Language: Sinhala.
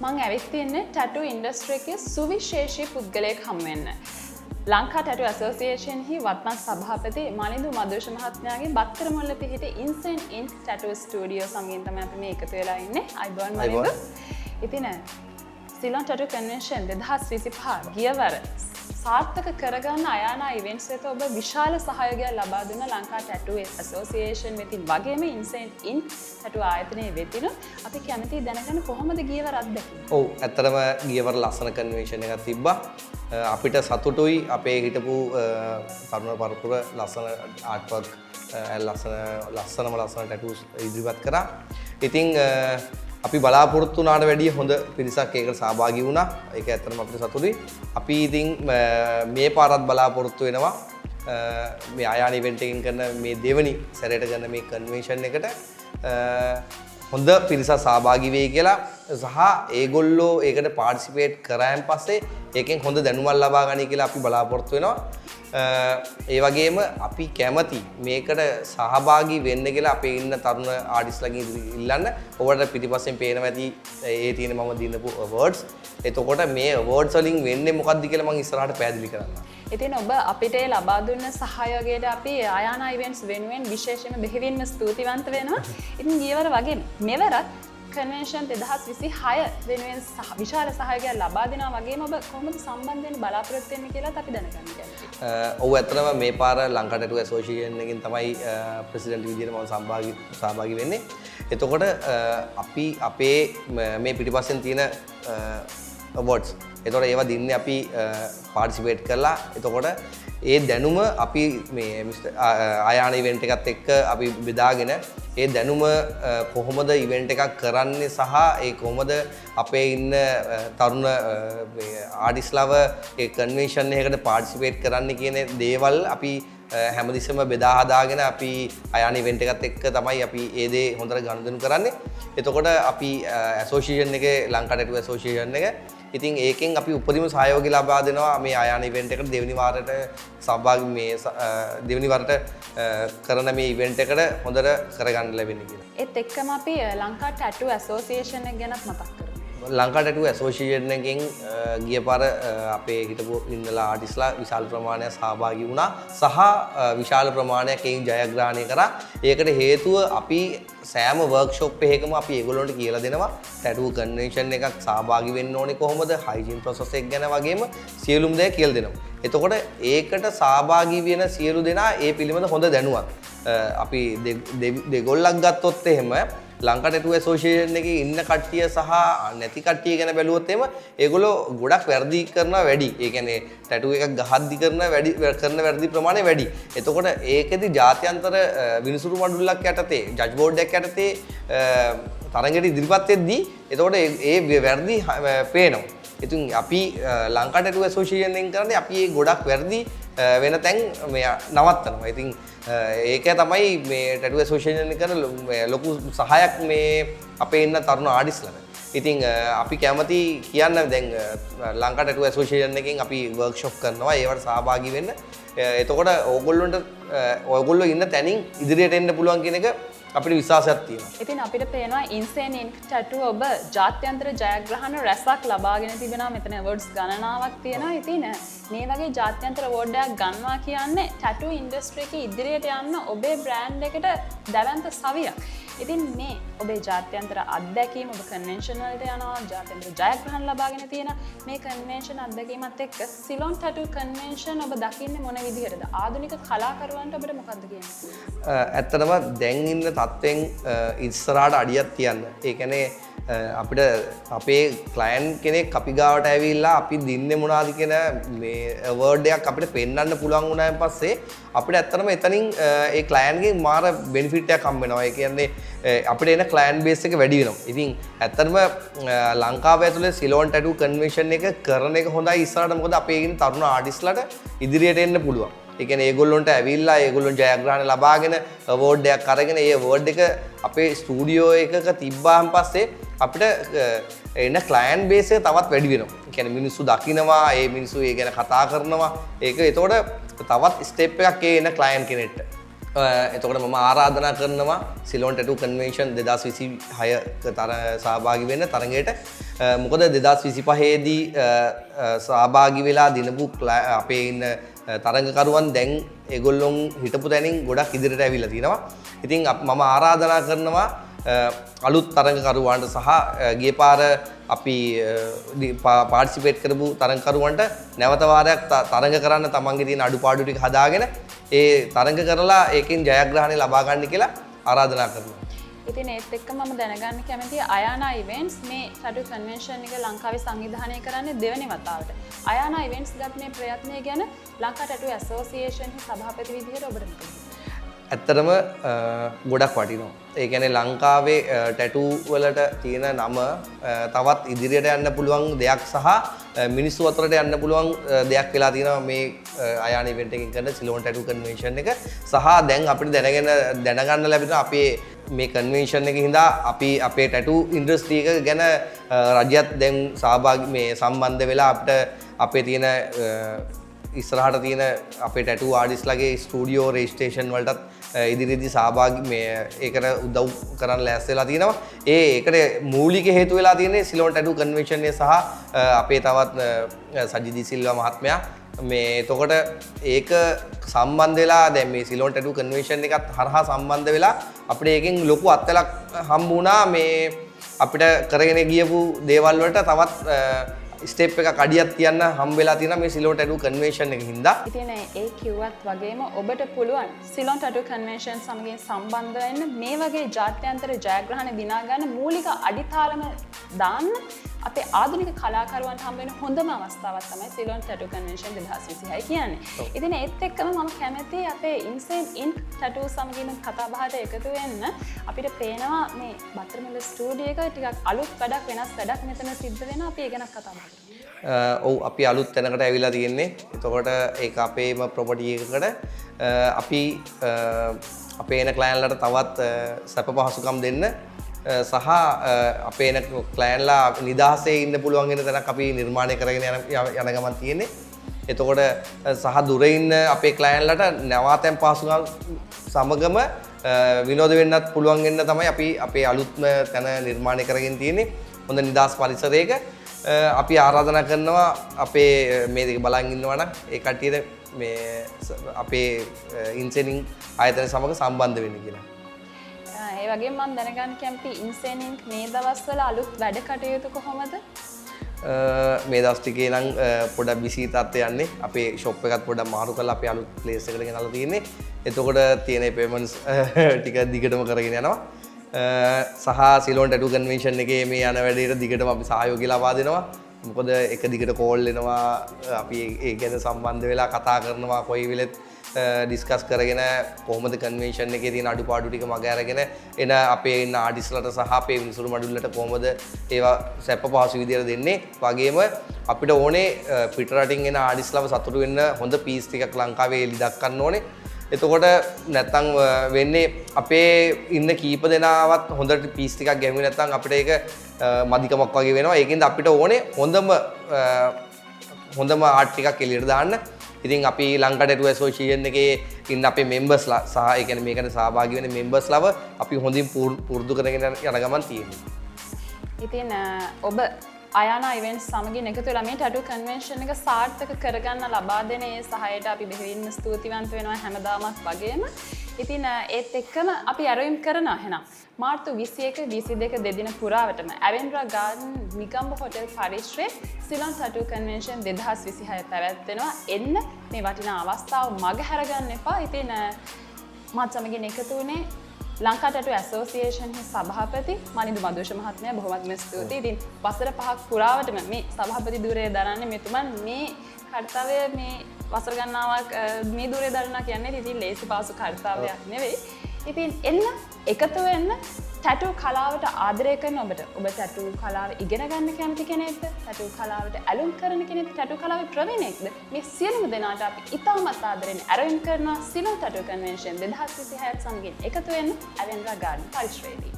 මං ඇවිත් තියන්නේ ටැටු ඉන්ඩස්ට්‍රි එකේ සුවිශේෂී පුද්ගලයෙක් හමු වෙන්න. ලංකා ටැටු ඇසෝසියේෂන් හි වත්මන් සභාපති මලින්දු මදුෂ මහත්මයාගේ බත්තරමුල්ල පිහිටි ඉන්සෙන් ඉන්ක් ටැටු ස්ටුඩියෝ සමගින් තමයි අපි මේ එකතු වෙලා ඉන්නේ. අයිබෝන් මලින්දු. ඉතින් සිලොන් ටැටු කන්වෙන්ෂන් 2025 ගියවර සාර්ථක කරගන්න අයානා ඉවෙන්ට්ස් එක ඔබ විශාල සහයෝගයක් ලබා දුන්න ලංකා ටැටු ඇසෝසියේෂන් වෙතින් වගේම ඉන්සෙන් ඉන්ක් ටැටු ආයතනයේ වෙතින් අපි කැමතියි දැනගන්න කොහොමද ගියවර අත්දැකීම? ඔව් ඇත්තටම ගියවර ලස්සන කන්වෙන්ෂන් එකක් තිබ්බා. අපිට සතුටුයි අපේ හිටපු තරුණ පරපුර ලස්සන ආර්ට් වර්ක් ලස්සන ටැටූස් ඉදිරිපත් කරා. ඉතින් අපි බලාපොරොත්තු වුණාට වැඩිය හොඳ පිරිසක් ඒකට සහභාගී වුණා. ඒක ඇත්තටම අපිට සතුටුයි. අපි ඉතින් මේ පාරත් බලාපොරොත්තු වෙනවා මේ ආයාන ඉවෙන්ට් එකකින් කරන මේ දෙවෙනි සැරේට කරන මේ කන්වෙන්ෂන් එකට හොඳ පිරිසක් සහභාගී වෙයි කියලා සහ ඒගොල්ලෝ ඒකට පාර්ටිසිපේට් කරායන් පස්සේ ඒකෙන් හොඳ දැනුමක් ලබා ගනී කියලා අපි බලාපොරොත්තු වෙනවා. ඒ වගේම අපි කැමති මේකට සහභාගී වෙන්න කියලා අපේ ඉන්න තරුණ ආටිස්ට්ලාගෙන් ඉල්ලන්න. ඔයාලට පිටිපස්සෙන් පේනවා ඇති ඒ තියෙන මම දිනපු අවෝඩ්ස්. එතකොට මේ අවෝඩ්ස් වලින් වෙන්නේ මොකක්ද කියලා මම ඉස්සරහට පැහැදිලි කරන්නම්. ඉතින් ඔබ අපිට ලබා දුන්න සහයෝගයට අපි ආයානා ඉවෙන්ට්ස් වෙනුවෙන් විශේෂයෙන්ම බෙහෙවින්ම ස්තුතිවන්ත වෙනවා. ඉතින් ගියවර වගේම මෙවරත් කන්වෙන්ෂන් 2026 වෙනුවෙන් විශාල සහයෝගයක් ලබා දෙනවා වගේම ඔබ කොහොමද සම්බන්ධ වෙන්න බලාපොරොත්තු වෙන්නේ කියලාත් අපි දැනගන්න කැමතියි. ඔව් ඇත්තටම මේ පාර ලංකා ටැටු ඇසෝසියේෂන් එකකින් තමයි ප්‍රෙසිඩන්ට් විදියට මම සහභාගී වෙන්නේ. එතකොට අපි අපේ මේ පිටිපස්සෙන් තියෙන අවෝඩ්ස් එතකොට ඒවා දින්නේ අපි පාර්ටිසිපේට් කරලා එතකොට ඒ දැනුම අපි මේ ආයාන ඉවෙන්ට් එකත් එක්ක අපි බෙදාගෙන ඒ දැනුම කොහොමද ඉවෙන්ට් එකක් කරන්නේ සහ ඒ කොහොමද අපේ ඉන්න තරුණ ආටිස්ට්ලාව ඒ කන්වෙන්ෂන් එකකට පාර්ටිසිපේට් කරන්න කියන දේවල් අපි හැමතිස්සෙම බෙදා හදාගෙන අපි ආයාන ඉවෙන්ට් එකත් එක්ක තමයි අපි ඒ දේ හොඳට ගනුදෙනු කරන්නේ. එතකොට අපි ඇසෝසියේෂන් එකේ ලංකා ටැටු ඇසෝසියේෂන් එක ඉතින් ඒකෙන් අපි උපරිම සහයෝගය ලබා දෙනවා මේ ආයාන ඉවෙන්ට් එකට දෙවෙනි වාරයට සහභාගී මේ දෙවෙනි වරට කරන මේ ඉවෙන්ට් එකට හොඳට කරගන්න ලැබෙන්නේ කියලා. ඒත් එක්කම අපි ලංකා ටැටු ඇසෝසියේෂන් එක ගැනත් මතක් කරමු. ලංකා ටැටු ඇසෝසියේෂන් එකෙන් ගිය පාර අපේ හිටපු ඉන්නලා ආටිස්ලා විශාල ප්‍රමාණයක් සහභාගී වුණා සහ විශාල ප්‍රමාණයක් ඒන් ජයග්‍රහණය කරා. ඒකට හේතුව අපි සෑම වර්ක්ෂොප් එකකම අපි ඒගොල්ලන්ට කියලා දෙනවා ටැටු කන්වෙන්ෂන් එකක් සහභාගී වෙන්න ඕනේ කොහොමද හයිජීන් ප්‍රොසෙස් එක ගැන වගේම සියලුම දේ කියලා දෙනවා. එතකොට ඒකට සහභාගී වෙන සියලු දෙනා ඒ පිළිබඳ හොඳ දැනුවත් අපි දෙගොල්ලක් ගත්තොත් එහෙම ලංකා ටැටු ඇසෝසියේෂන් එකේ ඉන්න කට්ටිය සහ නැති කට්ටිය ගැන බැලුවොත් එහෙම ඒගොල්ලෝ ගොඩක් වැරදි කරනවා වැඩි. ඒ කියන්නේ ටැටු එකක් ගහද්දි කරන වැරදි ප්‍රමාණය වැඩි. එතකොට ඒකෙදි ජාත්‍යන්තර විනිසුරු මණ්ඩලයක් යටතේ ජජ් බෝඩ් එකක් යටතේ තරඟයට ඉදිරිපත් වෙද්දී එතකොට ඒ වැරදි පේනවා. ඉතින් අපි ලංකා ටැටු ඇසෝසියේෂන් එකෙන් කරන්නේ අපි මේ ගොඩක් වැරදි වෙන තැන් මේ නවත්තනවා. ඉතින් ඒක තමයි මේ ටැටු ඇසෝසියේෂන් එක කරන ලොකු සහායක් මේ අපේ ඉන්න තරුණ ආටිස්ට්ලාට. ඉතින් අපි කැමති කියන්න දැන් ලංකා ටැටු ඇසෝසියේෂන් එකෙන් අපි වර්ක්ෂොප් කරනවා ඒවට සහභාගී වෙන්න. එතකොට ඕගොල්ලෝ ඉන්න තැනින් ඉදිරියට එන්න පුළුවන් කියන එක අපිට විශ්වාසයක් තියෙනවා. ඉතින් අපිට පේනවා ඉන්සෙන් ඉන්ක් ටැටු ඔබ ජාත්‍යන්තර ජයග්‍රහණ රැසක් ලබාගෙන තිබෙනවා. මෙතන අවෝඩ්ස් ගණනාවක් තියෙනවා. ඉතින් මේ වගේ ජාත්‍යන්තර අවෝඩ් එකක් ගන්නවා කියන්නේ ටැටු ඉන්ඩස්ට්‍රි එකේ ඉදිරියට යන්න ඔබේ බ්‍රෑන්ඩ් එකට දැවැන්ත සවියක්. ඉතින් මේ ඔබේ ජාත්‍යන්තර අත්දැකීම ඔබ කන්වෙන්ෂන් වලට යනවා ජාත්‍යන්තර ජයග්‍රහණ ලබාගෙන තියෙන මේ කන්වෙන්ෂන් අත්දැකීමත් එක්ක සිලොන් ටැටු කන්වෙන්ෂන් ඔබ දකින්නේ මොන විදිහටද? ආධුනික කලාකරුවන්ට ඔබට මොකක්ද කියන්නේ? ඇත්තටම දැන් ඉන්න තත්ත්වෙන් ඉස්සරහට අඩියක් තියන්න. ඒ කියන්නේ අපිට අපේ ක්ලයන්ට් කෙනෙක් අපි ගාවට ඇවිල්ලා අපි දින්නේ මොනවද කියන මේ අවෝඩ් එකක් අපිට පෙන්වන්න පුළුවන් වුණාන් පස්සේ අපිට ඇත්තටම එතනින් ඒ ක්ලයන්ට්ගෙන් මාර බෙනිෆිට් එකක් හම්බ වෙනවා. ඒ කියන්නේ අපිට එන ක්ලයන්ට් බේස් එක වැඩි වෙනවා. ඉතින් ඇත්තටම ලංකාව ඇතුලේ සිලොන් ටැටු කන්වෙන්ෂන් එක කරන එක හොඳයි ඉස්සරහට. මොකද අපේ ඉන්න තරුණ ආටිස්ට්ලාට ඉදිරියට එන්න පුළුවන්. ඒ කියන්නේ ඒගොල්ලොන්ට ඇවිල්ලා ඒගොල්ලොන් ජයග්‍රහණ ලබාගෙන අවෝඩ් එකක් අරගෙන ඒ අවෝඩ් එක අපේ ස්ටුඩියෝ එකක තිබ්බාන් පස්සේ අපිට එන ක්ලයන්ට් බේස් එක තවත් වැඩි වෙනවා. ඒ කියන්නේ මිනිස්සු දකිනවා, ඒ මිනිස්සු ඒ ගැන කතා කරනවා. ඒක එතකොට තවත් ස්ටෙප් එකක් ඒ එන ක්ලයන්ට් කෙනෙක්ට. එතකොට මම ආරාධනා කරනවා සිලෝන් ටැටු කන්වෙන්ෂන් 2026 සහභාගී වෙන්න තරඟයට. මොකද 2025 දී සහභාගී වෙලා දිනපු අපේ ඉන්න තරඟකරුවන් දැන් ඒගොල්ලොන් හිටපු තැනින් ගොඩක් ඉදිරියට ඇවිල්ලා තිනවා. ඉතින් මම ආරාධනා කරනවා අලුත් තරඟකරුවන්ට සහ ගිය පාර අපි පාර්ටිසිපේට් කරපු තරඟකරුවන්ට නැවත වාරයක් තරඟ කරන්න තමන්ගේ තියෙන අඩුපාඩු ටික හදාගෙන ඒ තරඟ කරලා ඒකෙන් ජයග්‍රහණය ලබා ගන්න කියලා ආරාධනා කරනවා. ඉතින් ඒත් එක්ක මම දැනගන්න කැමතියි අයානා ඉවෙන්ට්ස් මේ ටැටු කන්වෙන්ෂන් එක ලංකාවේ සංවිධානය කරන්නේ දෙවෙනි වතාවට. අයානා ඉවෙන්ට්ස් ගත් මේ ප්‍රයත්නය ගැන ලංකා ටැටු ඇසෝසියේෂන් සභාපති විදිහට ඔබට මොකද? ඇත්තටම ගොඩක් වටිනවා. ඒ කියන්නේ ලංකාවේ ටැටු වලට තියෙන නම තවත් ඉදිරියට යන්න පුළුවන් දෙයක් සහ මිනිස්සු අතරට යන්න පුළුවන් දෙයක් වෙලා තියෙනවා මේ අයාන ඉවෙන්ට් එකකින් කරන සිලෝන් ටැටු කන්වෙන්ෂන් එක. සහ දැන් අපිට දැනගන්න ලැබෙනවා අපේ මේ කන්වෙන්ෂන් එකේ හින්දා අපි අපේ ටැටු ඉන්ඩස්ට්‍රි එක ගැන රජයත් දැන් සහභාගී මේ සම්බන්ධ වෙලා අපිට අපේ තියෙන ඉස්සරහට තියෙන අපේ ටැටු ආටිස්ට්ලාගේ ස්ටුඩියෝ රෙජිස්ට්‍රේෂන් වලටත් ඉදිරියේදී සහභාගී මේ ඒකට උදව් කරන්න ලෑස්ති වෙලා තියෙනවා. ඒකට මූලික හේතු වෙලා තියෙන්නේ සිලෝන් ටැටු කන්වෙන්ෂන් එක සහ අපේ තවත් සජිදි සිල්වා මහත්මයා මේ එතකොට ඒක සම්බන්ධ වෙලා දැන් මේ සිලෝන් ටැටු කන්වෙන්ෂන් එකත් හරහා සම්බන්ධ වෙලා අපිට ඒකෙන් ලොකු අත්දැකීමක් හම්බ වුණා. මේ අපිට කරගෙන ගියපු දේවල් වලට තවත් ස්ටෙප් එකක් අඩියක් තියන්න හම්බෙලා තියෙනවා මේ සිලෝන් ටැටු කන්වෙන්ෂන් එකකින් හින්දා. ඉතින් ඒ කිව්වත් වගේම ඔබට පුළුවන් සිලෝන් ටැටු කන්වෙන්ෂන් සමගින් සම්බන්ධ වෙන්න මේ වගේ ජාත්‍යන්තර ජයග්‍රහණ දිනා ගන්න මූලික අඩිතාලම දාන්න අපේ ආධුනික කලාකරුවන්ට හම්බ වෙන හොඳම අවස්ථාවක් තමයි සිලෝන් ටැටු කන්වෙන්ෂන් 2026 කියන්නේ. ඉතින් ඒත් එක්කම මම කැමතියි අපේ ඉන්සේන් ඉන්ක් ටැටු සමගින් කතා බහට එකතු වෙන්න. අපිට පේනවා මේ බත්තරමුල්ල ස්ටුඩියෝ එක ටිකක් අලුත් වැඩක් වෙනස් වැඩක් මෙතන සිද්ධ වෙනවා. අපි ඒ ගැන කතා බහ ඔව් අපි අලුත් තැනකට ඇවිල්ලා තියෙන්නේ. එතකොට ඒක අපේම ප්‍රොපර්ටි එකකට අපි අපේ එන ක්ලයන්ට්ලට තවත් සැප පහසුකම් දෙන්න සහ අපේ එන ක්ලයන්ට්ලා නිදහසේ ඉන්න පුළුවන් වෙන තැනක් අපි නිර්මාණය කරගෙන යන ගමන් තියෙන්නේ. එතකොට සහ දුරේ ඉන්න අපේ ක්ලයන්ට්ලට නවාතැන් පහසුකම් සමගම විනෝද වෙන්නත් පුළුවන් වෙන්න තමයි අපි අපේ අලුත්ම තැන නිර්මාණය කරගෙන තියෙන්නේ. හොඳ නිදහස් පරිසරයක අපි ආරාධනා කරනවා අපේ මේ දෙක බලන් ඉන්නවා නම් ඒ කට්ටියට මේ අපේ ඉන්සෙනින් ආයතන සමග සම්බන්ධ වෙන්න කියලා. ඒ වගේම මම දැනගන්න කැමති ඉන්සෙනින් මේ දවස්වල අලුත් වැඩ කටයුතු කොහොමද? මේ දවස් ටිකේ නම් පොඩක් බිසි තත්ත්වය යන්නේ. අපේ ෂොප් එකත් පොඩක් මාරු කරලා අපි අලුත් ප්ලේස් එකකට ගෙනල්ලා තියෙන්නේ. එතකොට තියෙන පේමන්ට්ස් ටික දිගටම කරගෙන යනවා. සහ සිලෝන් ටැටු කන්වෙන්ෂන් එකේ මේ යන වැඩේට දිගටම අපි සහයෝගය ලබා දෙනවා. මොකද එක දිගට කෝල් එනවා අපි ඒ ගැන සම්බන්ධ වෙලා කතා කරනවා කොයි වෙලෙත් ඩිස්කස් කරගෙන කොහොමද කන්වෙන්ෂන් එකේ තියෙන අඩුපාඩු ටික මග අරගෙන එන අපේ ඉන්න ආටිස්ට්ලාට සහ අපේ විනිසුරු මඩුල්ලට කොහොමද ඒවා සැප පහසු විදියට දෙන්නේ. වගේම අපිට ඕනේ පිටරටින් එන ආටිස්ට්ලාව සතුටු වෙන්න හොඳ පීස් ටිකක් ලංකාවේ එලි දක්වන්න ඕනේ. එතකොට නැත්තම් වෙන්නේ අපේ ඉන්න කීප දෙනාවත් හොඳට පීස් ටිකක් ගැහුවේ නැත්තම් අපිට ඒක මදිකමක් වගේ වෙනවා. ඒකින්ද අපිට ඕනේ හොඳම ආර්ට් ටිකක් එළියට දාන්න. ඉතින් අපි ලංකා ටැටු ඇසෝසියේෂන් එකේ ඉන්න අපේ මෙම්බර්ස්ලා සහ ඒ කියන්නේ මේකට සහභාගී වෙන මෙම්බර්ස්ලාව අපි හොඳින් පුරුදු කරගෙන යන ගමන් තියෙනවා. ඉතින් ඔබ අයානා ඉවෙන්ට්ස් සමගින් එකතු වෙලා මේ ටැටු කන්වෙන්ෂන් එක සාර්ථක කරගන්න ලබා දෙන ඒ සහායට අපි බෙහෙවින්ම ස්තුතිවන්ත වෙනවා හැමදාමත් වගේම. ඉතින් ඒත් එක්කම අපි ඇරයුම් කරනවා එහෙනම් මාර්තු 21 22 දෙදින පුරාවටම ඇවෙන්ඩ්‍රා ගාඩන් නිගම්බ හොටෙල් පරිශ්‍රයේ සිලෝන් ටැටු කන්වෙන්ෂන් 2026 පැවැත්වෙනවා. එන්න මේ වටිනා අවස්ථාව මගහැර ගන්න එපා. ඉතින් මාත් සමගින් එකතු වුණේ ලංකා ටැටු ඇසෝසියේෂන් සභාපති මනින්දු මදුෂ මහත්මයා බොහොමත්ම ස්තුතියි. ඉතින් වසර 5ක් පුරාවටම මේ සභාපති ධුරය දරන්නේ මෙතුමන් මේ කර්තව්‍ය මේ වසර ගණනාවක් මේ ධුරය දරනවා කියන්නේ ඉතින් ලේසි පාසු කර්තව්‍යයක් නෙවෙයි. ඉතින් එන්න එකතු වෙන්න ටැටු කලාවට ආදරය කරන ඔබට ඔබ ටැටු කලාව ඉගෙන ගන්න කැමති කෙනෙක්ද? ටැටු කලාවට ඇලුම් කරන කෙනෙක්ද? ටැටු කලාවේ ප්‍රවීණයෙක්ද? මේ සියලුම දෙනාට අපි ඉතාමත් ආදරෙන් ඇරයුම් කරන සිලෝන් ටැටු කන්වෙන්ෂන් 2026 සමගින් එකතු වෙන්න ඇවෙන්ඩ්‍රා ගාඩන් පරිශ්‍රයේදී.